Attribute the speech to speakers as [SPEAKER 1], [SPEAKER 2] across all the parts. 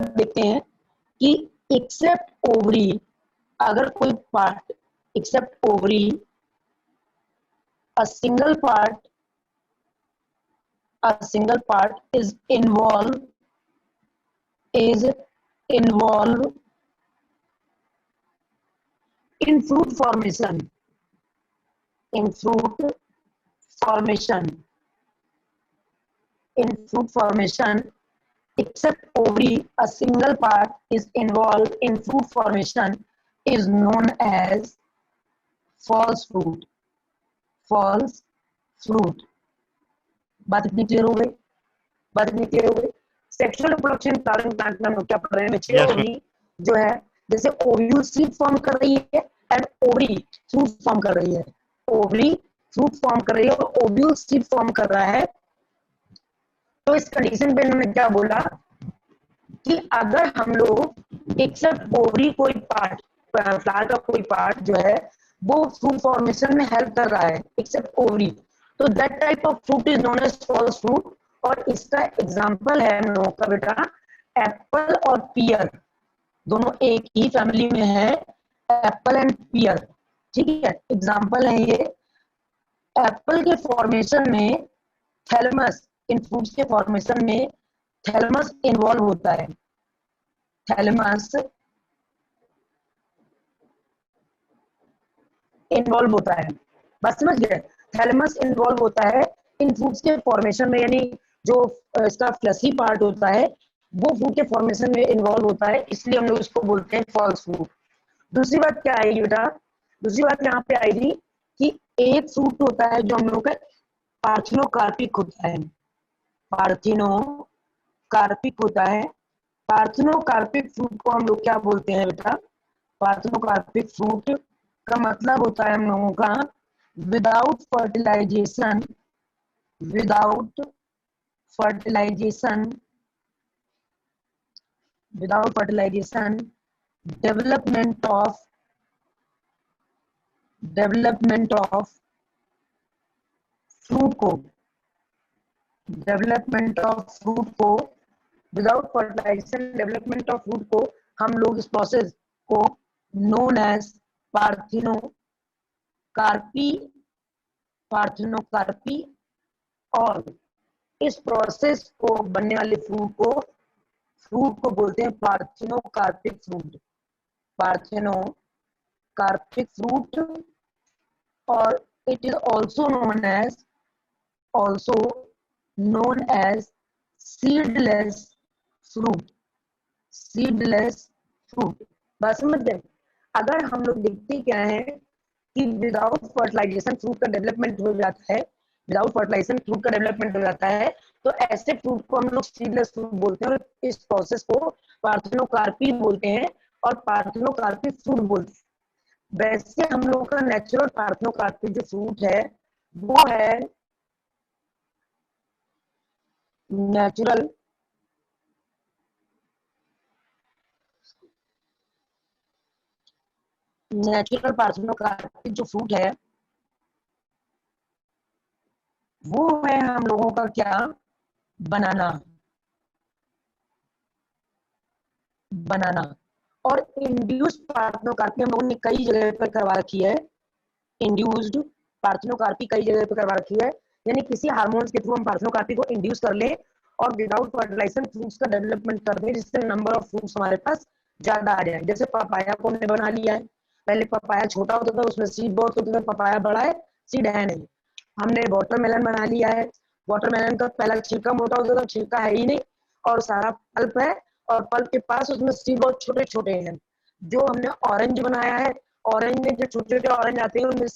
[SPEAKER 1] देखते हैं कि एक्सेप्ट ओवरी, अगर कोई part except ovary a single part is involved in fruit formation, in fruit formation except ovary, a single part is involved in fruit formation is known as false fruit. false fruit. बात इतनी clear हो गई? Sexual reproduction flowering plant में हम लोग क्या पढ़ रहे हैं? मेच्योर
[SPEAKER 2] Yes,
[SPEAKER 1] ओवरी जो है, जैसे ओव्यूल सीड फॉर्म कर रही है एंड ओवरी फ्रूट फॉर्म कर रही है, ओवरी फ्रूट फॉर्म कर रही है और ओव्यूल सीड फॉर्म कर रहा है। तो इस कंडीशन पे इन्होंने क्या बोला कि अगर हम लोग एक्सेप्ट ओवरी कोई पार्ट, फ्लावर का कोई पार्ट जो है वो फ्रूट फॉर्मेशन में हेल्प कर रहा है एक्सेप्ट ओवरी, तो that type of fruit is known as false fruit. और इसका एग्जांपल है हम लोगों का बेटा एप्पल और पियर, दोनों एक ही फैमिली में है, एप्पल एंड पियर, ठीक है। एग्जांपल है ये, एप्पल के फॉर्मेशन में थैलेमस, इन फ्रूट्स के फॉर्मेशन में थैलेमस इन्वॉल्व होता है, थैलेमस इन्वॉल्व होता है, बस समझ गए? थैलेमस इन्वॉल्व होता है इन फ्रूट्स के फॉर्मेशन में, यानी जो इसका फ्लशी पार्ट होता है वो फ्रूट के फॉर्मेशन में इन्वॉल्व होता है, इसलिए हम लोग इसको बोलते हैं फॉल्स फ्रूट। दूसरी बात क्या आएगी बेटा? दूसरी बात यहाँ पे आएगी कि एक फ्रूट होता है जो हम लोग का पार्थिनोकार्पिक होता है, पार्थिनोकार्पिक होता है। पार्थिनोकार्पिक फ्रूट को हम लोग क्या बोलते हैं बेटा? पार्थिनोकार्पिक फ्रूट का मतलब होता है हम लोगों का without fertilisation, without fertilisation, without fertilisation development of fruit को, डेवलपमेंट ऑफ फ्रूट को, without fertilisation development of fruit को हम लोग इस प्रोसेस को नोन एज पार्थिनोकार्पी, पार्थिनोकार्पी, और इस प्रोसेस को बनने वाले फ्रूट को बोलते हैं पार्थिनोकार्पिक फ्रूट, पार्थिनोकार्पिक फ्रूट। और it is also known as seedless fruit, seedless fruit। बस समझ गए? अगर हम लोग देखते क्या है कि विदाउट फर्टिलाइजेशन फ्रूट का डेवलपमेंट हो जाता है, विदाउट फर्टिलाइजेशन फ्रूट का डेवलपमेंट हो जाता है, तो ऐसे फ्रूट को हम लोग सीडलेस फ्रूट बोलते हैं और इस प्रोसेस को पार्थिनोकार्पी बोलते हैं और पार्थिनोकार्पी फ्रूट बोलते हैं। वैसे हम लोगों का नेचुरल पार्थिनोकार्पी जो फ्रूट है वो है नेचुरल पार्थिनोकार्पी जो फ्रूट है वो है हम लोगों का क्या? बनाना, बनाना। और इंड्यूस्ड पार्थिनोकार्पी हम लोगों ने कई जगह पर करवा रखी है, इंड्यूस्ड पार्थिनोकार्पी कई जगह पर करवा रखी है, यानी किसी हार्मोन्स के थ्रू हम पार्थिनोकार्पी को इंड्यूस कर लें और विदाउट फर्टिलाइजेशन फ्रूट्स का डेवलपमेंट कर दें, जिससे नंबर ऑफ फ्रूट्स हमारे पास ज्यादा आ जाए। जैसे पपाया को हमने बना लिया है, पहले पपाया छोटा होता था उसमें सीड बहुत होता था, पपाया बड़ा है सीड है नहीं। हमने वाटरमेलन बना लिया है, वाटरमेलन का पहला छिलका मोटा होता था, छिलका है ही नहीं और सारा पल्प है, और पल्प के पास उसमें सीड बहुत छोटे छोटे हैं। जो हमने ऑरेंज बनाया है, ऑरेंज में जो छोटे छोटे ऑरेंज आते हैं उनमें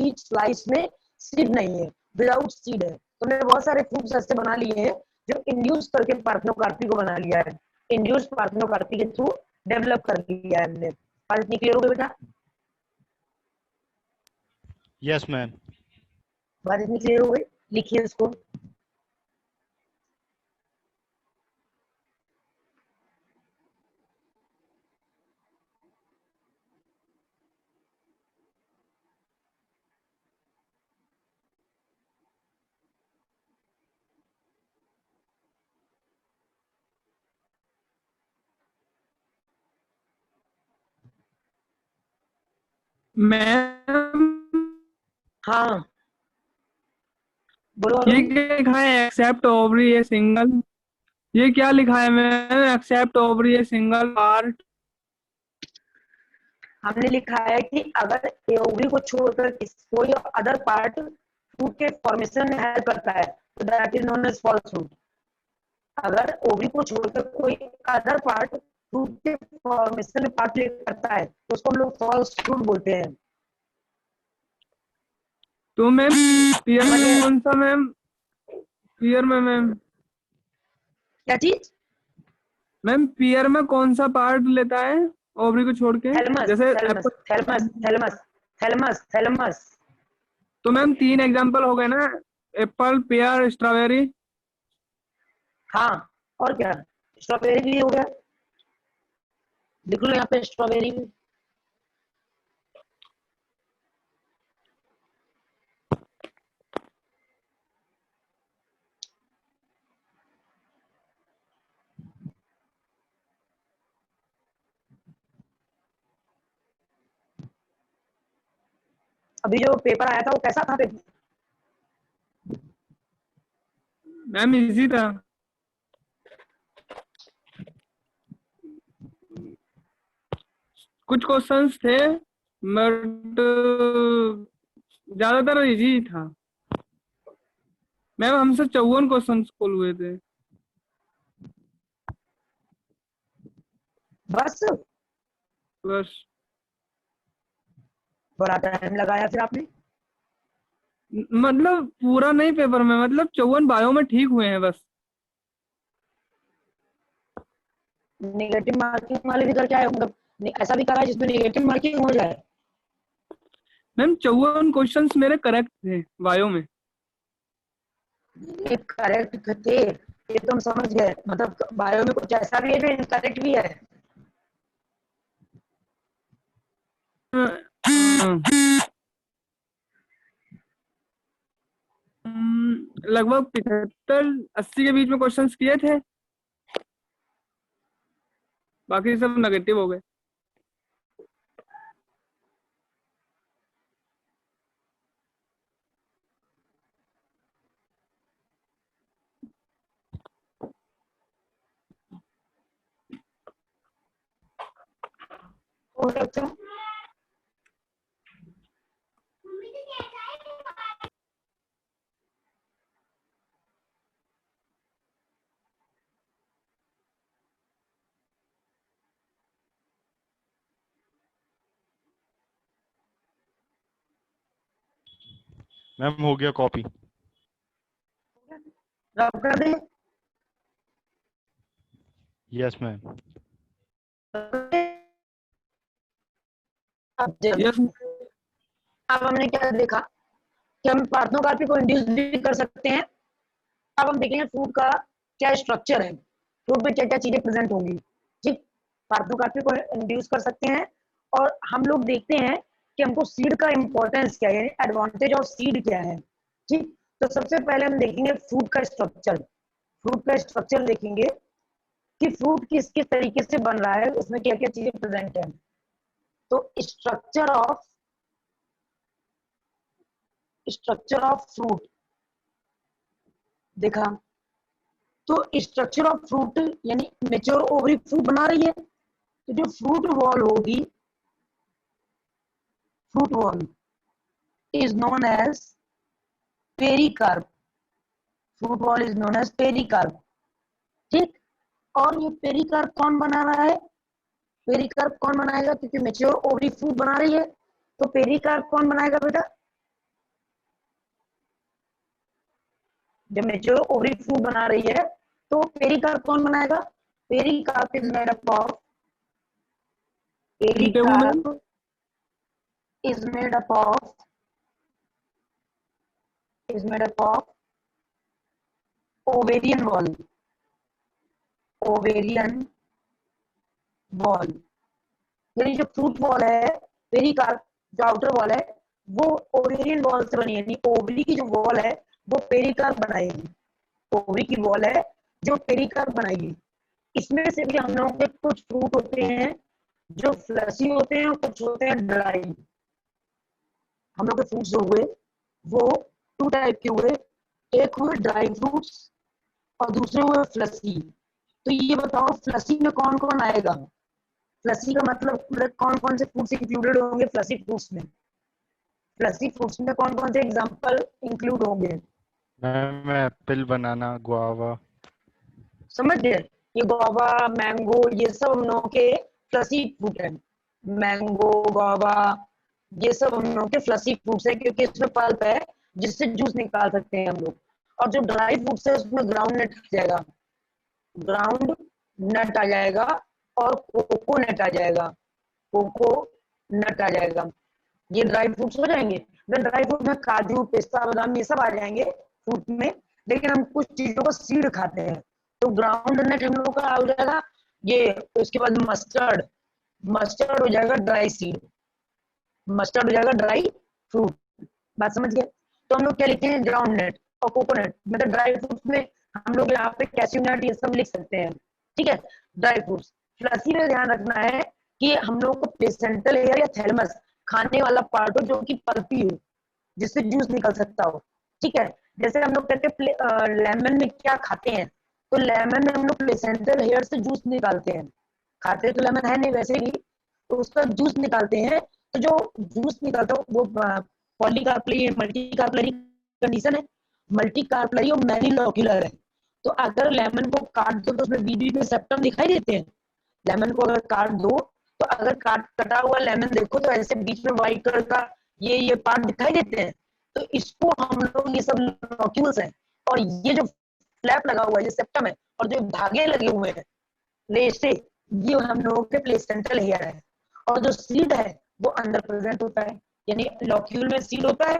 [SPEAKER 1] ईच स्लाइस में सीड नहीं है, विदाउट सीड है। तो हमने बहुत सारे फ्रूट्स ऐसे बना लिए हैं जो इंड्यूस करके पार्थिनोकार्पी को बना लिया है, इंड्यूस पार्थिनोकार्पी के थ्रू डेवलप कर लिया है हमने। बात इतनी क्लियर हो गई बेटा?
[SPEAKER 2] yes, man.
[SPEAKER 1] बात इतनी क्लियर हो गई? लिखिए इसको।
[SPEAKER 2] मैम
[SPEAKER 1] हाँ बोलो
[SPEAKER 2] ये
[SPEAKER 1] अरुण।
[SPEAKER 2] क्या लिखा है, एक्सेप्ट ओवरी ए सिंगल, ये क्या लिखा है ma'am, except ovary a single part?
[SPEAKER 1] हमने लिखा है कि अगर ओवरी को छोड़कर कोई अदर पार्ट फ्रूट के फॉर्मेशन में हेल्प करता है तो that is known as false fruit. अगर ओवरी को छोड़कर कोई अदर पार्ट फ्रूट के फॉर्मेशन में पार्ट प्ले करता है तो उसको हम लोग फॉल्स फ्रूट बोलते हैं।
[SPEAKER 2] तो मैम पीयर
[SPEAKER 1] समझ
[SPEAKER 2] में
[SPEAKER 1] गए?
[SPEAKER 2] कौन सा मैम, पीयर में मैम,
[SPEAKER 1] क्या चीज?
[SPEAKER 2] मैम पीयर में कौन सा पार्ट लेता है ओवरी को छोड़ के?
[SPEAKER 1] थैलमस
[SPEAKER 2] जैसे
[SPEAKER 1] thalamus thalamus
[SPEAKER 2] Apple.
[SPEAKER 1] Thalamus thalamus thalamus.
[SPEAKER 2] तो मैम 3 एग्जांपल हो गए ना, एप्पल, पेयर, स्ट्रॉबेरी।
[SPEAKER 1] हाँ और क्या, स्ट्रॉबेरी भी हो गया, लिख लो यहाँ पे स्ट्रॉबेरी भी। अभी जो पेपर आया था वो कैसा था पेपर?
[SPEAKER 2] मैम इजी था, कुछ क्वेश्चंस थे बट ज्यादातर इजी था मैम, हमसे 54 क्वेश्चंस खोल हुए थे।
[SPEAKER 1] बस
[SPEAKER 2] बस।
[SPEAKER 1] बड़ा टाइम लगाया फिर आपने।
[SPEAKER 2] मतलब पूरा नहीं पेपर में, मतलब 54 बायो में ठीक हुए हैं बस।
[SPEAKER 1] नेगेटिव मार्किंग वाले भी करके आए हो, मतलब ऐसा भी करा है जिसमें नेगेटिव मार्किंग हो जाए?
[SPEAKER 2] मैम 54 क्वेश्चंस मेरे करेक्ट थे बायो में।
[SPEAKER 1] ये करेक्ट थे ये तो हम समझ गए, मतलब बायो में कुछ ऐसा भी है जो इनकरेक्ट भी है?
[SPEAKER 2] लगभग 75-80 के बीच में क्वेश्चंस किए थे, बाकी सब नेगेटिव हो गए।
[SPEAKER 1] और अच्छा
[SPEAKER 3] मैम हो गया कॉपी।
[SPEAKER 1] रब कर दे।
[SPEAKER 3] Yes ma'am.
[SPEAKER 2] यस।
[SPEAKER 1] अब हमने क्या देखा कि हम पार्थोग्राफी को इंड्यूस भी कर सकते हैं। अब हम देखेंगे फ्रूट का क्या स्ट्रक्चर है, फ्रूट में क्या क्या चीजें प्रेजेंट होंगी। ठीक, पार्थोग्राफी को इंड्यूस कर सकते हैं और हम लोग देखते हैं कि हमको सीड का इंपॉर्टेंस क्या है, एडवांटेज ऑफ सीड क्या है। ठीक, तो सबसे पहले हम देखेंगे फ्रूट का स्ट्रक्चर। फ्रूट का स्ट्रक्चर देखेंगे कि फ्रूट किस किस तरीके से बन रहा है, उसमें क्या क्या चीजें प्रेजेंट है। तो स्ट्रक्चर ऑफ फ्रूट देखा, तो स्ट्रक्चर ऑफ फ्रूट यानी मेच्योर ओवरी फ्रूट बना रही है, तो जो फ्रूट वॉल होगी, fruit wall is known as pericarp. Fruit wall is known as pericarp. ठीक, और ये पेरिकार्प कौन बना रहा है? पेरिकार्प कौन बनाएगा? क्योंकि मेच्योर ओवरी फ्रूट बना रही है, तो पेरिकार्प कौन बनाएगा बेटा? जब मेच्योर ओवरी फ्रूट बना रही है तो पेरिकार्प कौन बनाएगा? Pericarp is made up of
[SPEAKER 2] table ma'am.
[SPEAKER 1] Pericarp is made up of is made up of ovarian wall, ovarian wall। यानी जो फ्रूट वॉल है, पेरिकार्प जो आउटर वॉल है, वो ओवेरियन वॉल से बनी है, यानी ओवरी की जो वॉल है वो पेरिकार्प बनाएगी। ओवरी की वॉल है जो पेरिकार्प बनाएगी। इसमें से भी हम लोगों के कुछ फ्रूट होते हैं जो फ्लशी होते हैं और कुछ होते हैं ड्राई। हम लोग के फ्रूट्स हो गए वो 2 टाइप के हुए, एक हुए ड्राई फ्रूट्स और दूसरे हुए फ्लसी। तो ये बताओ फ्लसी में कौन कौन आएगा? फ्लसी का मतलब कौन कौन से फ्रूट्स इंक्लूडेड होंगे फ्लसी फ्रूट्स में? फ्लसी फ्रूट्स में कौन कौन से एग्जांपल इंक्लूड होंगे?
[SPEAKER 3] मैम एप्पल, बनाना, गुआवा।
[SPEAKER 1] समझ गए? ये गुआवा, मैंगो, ये सब हम लोगों के फ्लसी फ्रूट है। मैंगो, गुआवा, ये सब हम लोगों के फ्लसी फ्रूट्स है क्योंकि इसमें पल्प है जिससे जूस निकाल सकते हैं हम लोग। और जो ड्राई फ्रूट्स है उसमें ग्राउंड नट आ जाएगा, ग्राउंड नट आ जाएगा और कोको नट आ जाएगा, कोको नट आ जाएगा। ये ड्राई फ्रूट्स हो जाएंगे। ड्राई फ्रूट में काजू, पिस्ता, बादाम ये सब आ जाएंगे फ्रूट में, लेकिन हम कुछ चीजों को सीड खाते हैं तो ग्राउंड नट हम लोग का हो जाएगा ये। उसके बाद मस्टर्ड, मस्टर्ड हो जाएगा ड्राई सीड, मस्टर्ड हो जाएगा ड्राई फ्रूट। बात समझ गए? तो हम लोग क्या लिखते हैं? ग्राउंड नट और कोकोनट, मतलब ड्राई फ्रूट्स में हम लोग यहाँ पे कैश्यू नट ये सब लिख सकते हैं। ठीक है, ड्राई फ्रूट्स। फ्लसी में ध्यान रखना है कि हम लोग को प्लेसेंटल लेयर या थैलमस, खाने वाला पार्ट हो जो कि पल्पी हो, जिससे जूस निकल सकता हो। ठीक है, जैसे हम लोग कहते हैं लेमन में क्या खाते हैं, तो लेमन में हम लोग प्लेसेंटल हेयर से जूस निकालते हैं। खाते तो लेमन है नहीं वैसे भी, तो उसका जूस निकालते हैं। तो जो जूस निकलता है वो पॉलीकार्पली मल्टीकार्पलरी कंडीशन है, मल्टीकार्पलरी और मैनीलोक्यूलर है। तो अगर लेमन को काट दो तो उसमें बीच में सेप्टम दिखाई देते हैं। लेमन को अगर काट दो तो अगर कटा हुआ लेमन देखो तो ऐसे बीच में व्हाइट कलर का ये पार्ट दिखाई देते हैं। तो इसको हम लोग, ये सब लॉक्यूल्स हैं, और ये जो फ्लैप लगा हुआ है ये सेप्टम है, और जो धागे लगे हुए हैं रेशे, ये हम लोगों के प्लेसेंटल हेयर है। और जो सीड है वो अंदर प्रेजेंट होता है, यानी लॉक्यूल में सीड होता है,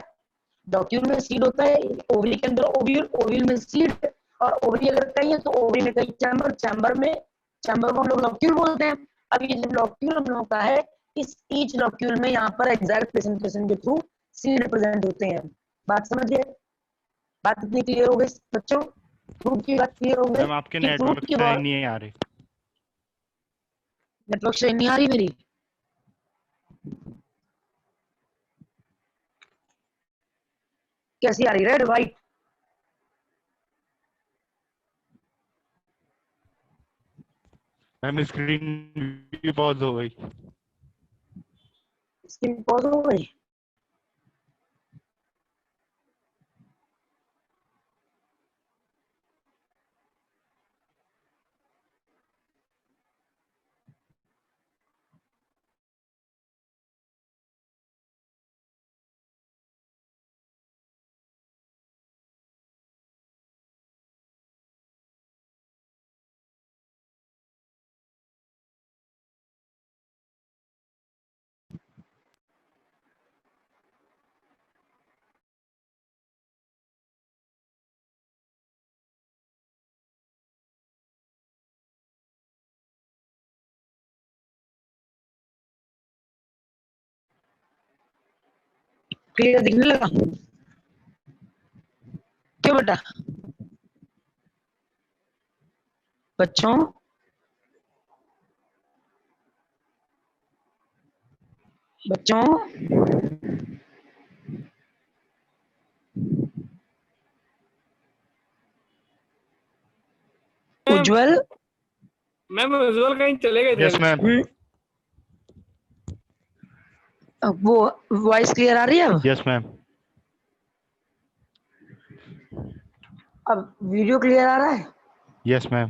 [SPEAKER 1] लॉक्यूल में सीड होता है, ओवरी के अंदर ओव्यूल, ओव्यूल में सीड, और ओवरी अगर कहीं है तो ओवरी में कहीं चैम्बर, चैम्बर में, चैम्बर को हम लोग लॉक्यूल बोलते हैं। अब ये जब लॉक्यूल हम लोगों का है, इस ईच लॉक्यूल में यहाँ पर एग्जैक्ट प्रेजेंटेशन के थ्रू सीड प्रेजेंट होते हैं। बात समझ गए? बात इतनी क्लियर हो गई बच्चों? फ्रूट की बात क्लियर हो गई
[SPEAKER 3] मैम आपके
[SPEAKER 1] कि फ्रूट
[SPEAKER 3] नेटवर्क
[SPEAKER 1] की
[SPEAKER 3] से
[SPEAKER 1] बात।
[SPEAKER 3] नहीं आ रही।
[SPEAKER 1] नेटवर्क से नहीं आ रही मेरी? कैसी आ रही? Red, white?
[SPEAKER 3] मैम स्क्रीन भी पॉज हो गई।
[SPEAKER 1] स्क्रीन पॉज हो गई? क्लियर दिखने लगा? क्यों बेटा? बच्चों बच्चों उज्जवल,
[SPEAKER 2] मैम उज्जवल कहीं चले गए थे
[SPEAKER 3] यस मैम।
[SPEAKER 1] वो वॉइस क्लियर आ रही है अब?
[SPEAKER 3] Yes ma'am.
[SPEAKER 1] अब वीडियो क्लियर आ रहा है?
[SPEAKER 3] Yes ma'am.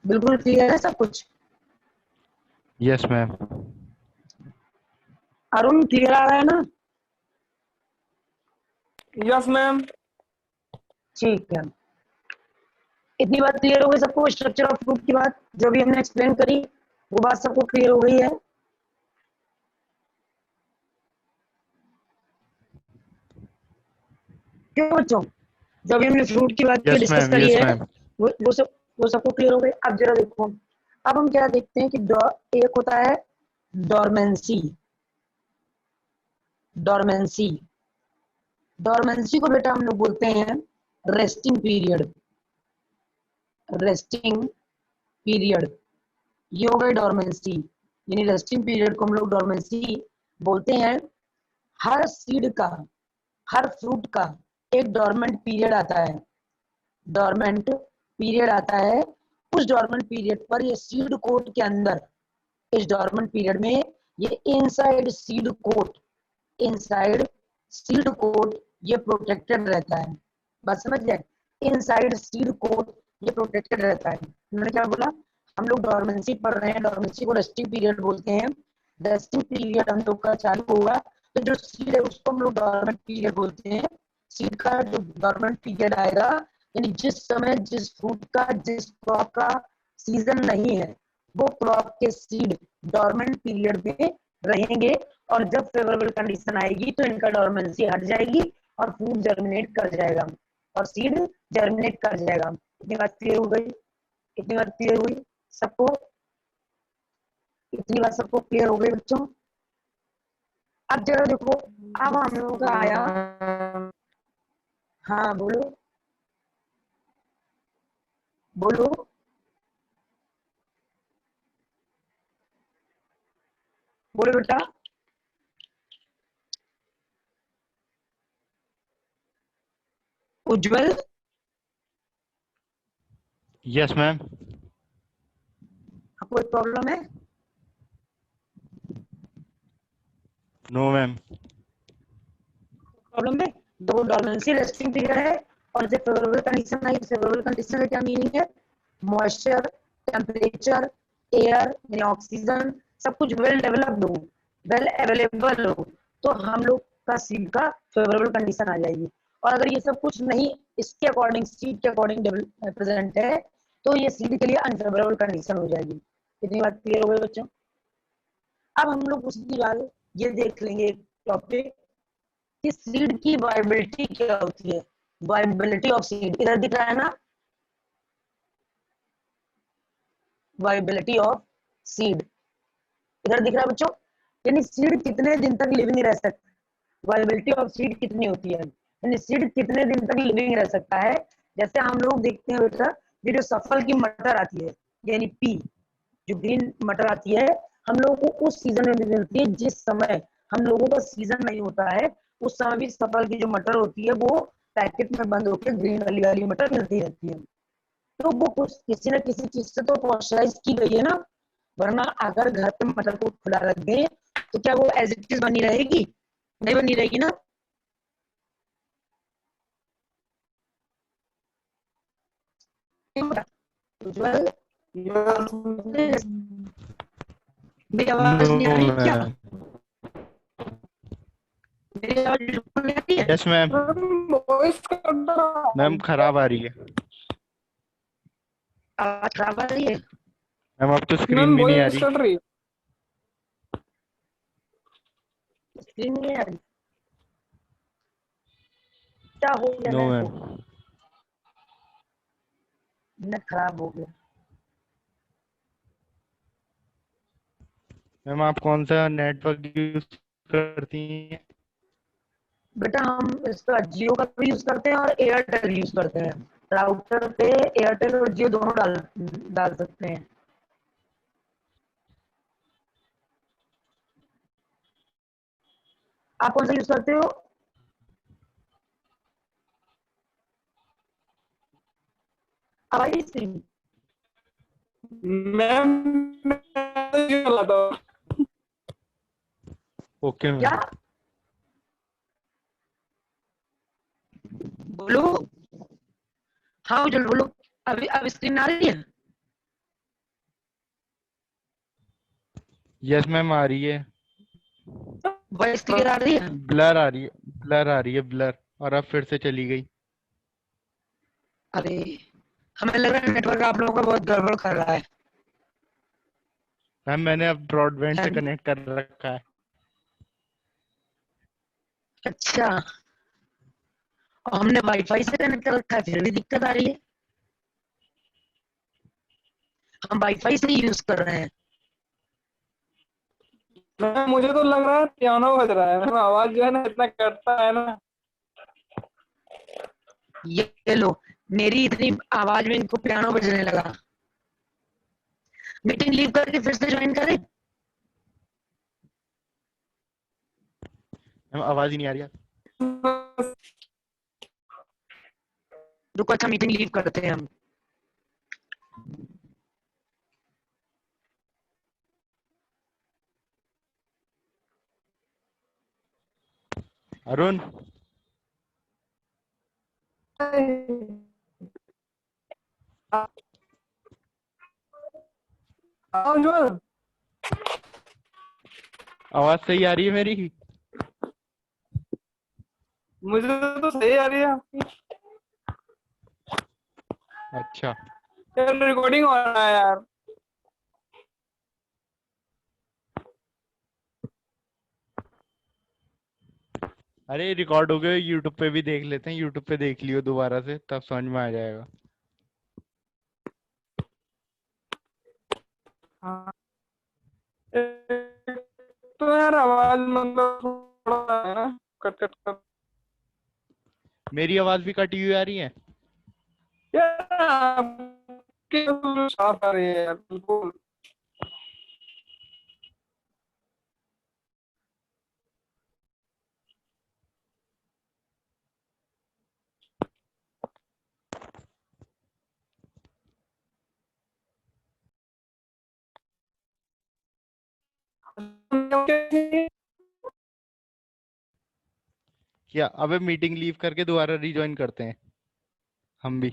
[SPEAKER 1] बिल्कुल क्लियर है सब कुछ?
[SPEAKER 3] Yes ma'am.
[SPEAKER 1] अरुण क्लियर आ रहा है ना?
[SPEAKER 2] Yes ma'am.
[SPEAKER 1] ठीक है, इतनी बात क्लियर हो गई सबको? स्ट्रक्चर ऑफ फ्रूट की बात जो भी हमने एक्सप्लेन करी वो बात सबको क्लियर हो गई है? क्यों बच्चों? जो भी हमने फ्रूट की बात
[SPEAKER 3] यस
[SPEAKER 1] डिस्कस
[SPEAKER 3] मैम।
[SPEAKER 1] करी
[SPEAKER 3] यस
[SPEAKER 1] है
[SPEAKER 3] मैम।
[SPEAKER 1] वो सबको क्लियर हो गई। अब जरा देखो, अब हम क्या देखते हैं कि एक होता है डोरमेंसी। डोरमेंसी, डोरमेंसी को बेटा हम लोग बोलते हैं रेस्टिंग पीरियड। रेस्टिंग पीरियड, ये हो गई डोरमेंसी। यानी रेस्टिंग पीरियड को हम लोग डॉर्मेंसी बोलते हैं। हर सीड का, हर फ्रूट का एक डॉर्मेंट पीरियड आता है, डॉर्मेंट पीरियड आता है। उस डॉर्मेंट पीरियड पर ये सीड कोट के अंदर, इस डॉर्मेंट पीरियड में ये inside seed coat, inside seed coat ये प्रोटेक्टेड रहता है। बात समझ गए? इनसाइड सीड कोट ये प्रोटेक्टेड रहता है। मैंने क्या बोला? हम लोग डॉर्मेंसी पढ़ रहे हैं, डॉर्मेंसी को रेस्टिंग पीरियड बोलते हैं। रेस्टिंग पीरियड हम लोग का चालू होगा तो जो सीड है उसको हम लोग डॉर्मेंट पीरियड बोलते हैं। सीड का जो डॉर्मेंट पीरियड आएगा, यानी जिस समय जिस फ्रूट का, जिस क्रॉप का सीजन नहीं है, वो क्रॉप के सीड डॉर्मेंट पीरियड में रहेंगे, और जब फेवरेबल कंडीशन आएगी तो इनका डॉर्मेंसी हट जाएगी और फ्रूट जर्मिनेट कर जाएगा और सीड जर्मिनेट कर जाएगा। इतनी बात क्लियर हो गई? इतनी बात क्लियर हुई सबको? इतनी बात सबको क्लियर हो गई बच्चों? अब जरा देखो, अब हम लोगों का आया, हाँ बोलो बोलो, बोलो बेटा। Ujjwal,
[SPEAKER 3] yes ma'am.
[SPEAKER 1] कोई प्रॉब्लम है?
[SPEAKER 3] No ma'am.
[SPEAKER 1] प्रॉब्लम है? दो डॉर्मेंसी रेस्टिंग पीरियड है और जब फेवरेबल कंडीशन आई, फेवरेबल कंडीशन का क्या मीनिंग है? मॉइस्चर, टेम्परेचर, एयर यानी ऑक्सीजन सब कुछ वेल डेवलप्ड हो, वेल अवेलेबल हो, तो हम लोग का सीड का फेवरेबल कंडीशन आ जाएगी। और अगर ये सब कुछ नहीं इसके अकॉर्डिंग, सीड के अकॉर्डिंग प्रेजेंट है, तो ये सीड के लिए अनफेवरेबल कंडीशन हो जाएगी। इतनी बात क्लियर हो गई बच्चों? अब हम लोग उसके बाद ये देख लेंगे टॉपिक कि सीड की वायबिलिटी क्या होती है। वायबिलिटी ऑफ सीड इधर दिख रहा है ना, वायबिलिटी ऑफ सीड इधर दिख रहा है बच्चों। यानी सीड कितने दिन तक लिविंग रह सकता है, वायबिलिटी ऑफ सीड कितनी होती है, यानी सीड कितने दिन तक लिविंग रह सकता है। जैसे हम लोग देखते हैं बेटा, ये जो सफल की मटर आती है, यानी पी, जो ग्रीन मटर आती है, हम लोगों को उस सीजन में मिलती है जिस समय हम लोगों का सीजन नहीं होता है। उस समय भी सफल की जो मटर होती है वो पैकेट में बंद होकर ग्रीन वाली वाली मटर मिलती रहती है। तो वो कुछ किसी न किसी चीज से तो पॉस्चराइज की गई है ना, वरना अगर घर पे मटर को खुला रख दे तो क्या वो एज इट इज बनी रहेगी? नहीं बनी रहेगी ना। उज्जवल, मेरी आवाज नहीं आ
[SPEAKER 3] नो
[SPEAKER 1] रही क्या?
[SPEAKER 3] मैम।
[SPEAKER 1] मेरी आवाज बिल्कुल नहीं आ रही है?
[SPEAKER 3] Yes ma'am.
[SPEAKER 2] वॉइस कट रहा
[SPEAKER 3] मैम खराब आ रही है।
[SPEAKER 1] आवाज खराब आ रही है?
[SPEAKER 3] मैम अब तो स्क्रीन
[SPEAKER 2] मैम,
[SPEAKER 3] भी नहीं आ
[SPEAKER 2] वॉइस
[SPEAKER 3] रही।
[SPEAKER 2] कट रही है।
[SPEAKER 1] स्क्रीन नहीं आ रही? क्या हो गया?
[SPEAKER 3] No
[SPEAKER 1] net
[SPEAKER 3] ma'am.
[SPEAKER 1] को, नेट खराब हो गया।
[SPEAKER 3] मैम आप कौन सा नेटवर्क यूज करती हैं?
[SPEAKER 1] बेटा हम इसका जियो का भी यूज करते हैं और एयरटेल यूज करते हैं। राउटर पे एयरटेल और जियो दोनों डाल डाल सकते हैं। आप कौन सा यूज करते हो? अब आई स्क्रीन?
[SPEAKER 2] मैम, मैं ये बोला था।
[SPEAKER 3] ओके
[SPEAKER 1] क्या
[SPEAKER 3] मैम।
[SPEAKER 1] बोलो? हाँ उज्जवल बोलो। अभी अब स्क्रीन आ रही है?
[SPEAKER 3] यस मैम आ रही है।
[SPEAKER 1] वॉइस क्लियर आ रही है?
[SPEAKER 3] ब्लर आ रही है, ब्लर आ रही है, ब्लर। और अब फिर से चली गई।
[SPEAKER 1] अरे हमें लग रहा है नेटवर्क आप लोगों का बहुत गड़बड़ कर रहा है।
[SPEAKER 3] मैम मैंने अब ब्रॉडबैंड से
[SPEAKER 1] है?
[SPEAKER 3] कनेक्ट कर रखा है।
[SPEAKER 1] अच्छा, और हमने वाईफाई से कनेक्ट कर रखा है फिर भी दिक्कत आ रही है। हम वाईफाई से ही यूज कर रहे हैं।
[SPEAKER 2] मैम, मुझे तो लग रहा है पियानो बज रहा है। मैम, आवाज जो है ना इतना करता है ना।
[SPEAKER 1] ये लो, मेरी इतनी आवाज में इनको पियानो बजने लगा। मीटिंग लीव करके फिर से ज्वाइन करें?
[SPEAKER 3] आवाज ही नहीं आ रही है।
[SPEAKER 1] रुको, अच्छा मीटिंग लीव करते हैं हम।
[SPEAKER 3] अरुण, आवाज सही आ रही है मेरी?
[SPEAKER 2] मुझे तो सही आ रही है आपकी।
[SPEAKER 3] अच्छा,
[SPEAKER 2] यार रिकॉर्डिंग हो रहा है यार।
[SPEAKER 3] अरे रिकॉर्ड हो गए, यूट्यूब पे भी देख लेते हैं। यूट्यूब पे देख लियो दोबारा से, तब समझ में आ जाएगा।
[SPEAKER 2] हाँ। तो यार आवाज मतलब थोड़ा है ना, कट कट कर।
[SPEAKER 3] मेरी आवाज भी कटी हुई आ रही है?
[SPEAKER 2] यार आपकी तो साफ आ रही है यार बिल्कुल।
[SPEAKER 3] क्या अबे मीटिंग लीव करके दोबारा रिज्वाइन करते हैं हम भी?